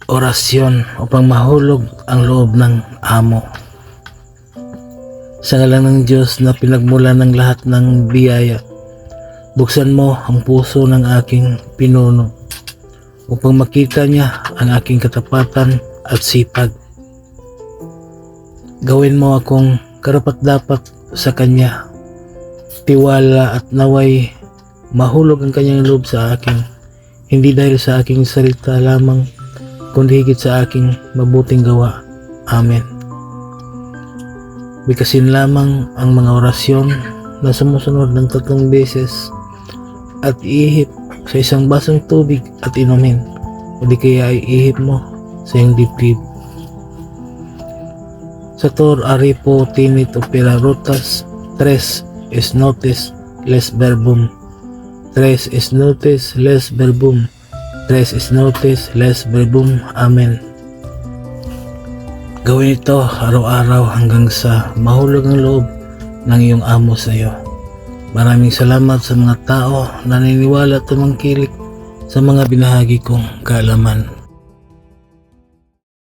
Orasyon upang mahulog ang loob ng amo. Sa ngalan ng Diyos na pinagmula ng lahat ng biyaya, buksan mo ang puso ng aking pinuno upang makita niya ang aking katapatan at sipag. Gawin mo akong karapat-dapat sa Kanya, tiwala at naway mahulog ang Kanyang loob sa akin, hindi dahil sa aking salita lamang, kundi higit sa aking mabuting gawa. Amen. Bigkasin lamang ang mga orasyon na sumusunod ng 3 beses at ihip sa isang basong tubig at inumin, o di kaya ay ihip mo sa iyong dibdib. Sator aripo tinit opera rotas, 3 es notes les verbum, 3 es notes les verbum, 3 es notes les verbum. Amen. Gawin ito araw-araw hanggang sa mahulog ang loob ng iyong amo sa iyo. Maraming salamat sa mga tao na naniniwala at tumangkilik sa mga binahagi kong kaalaman.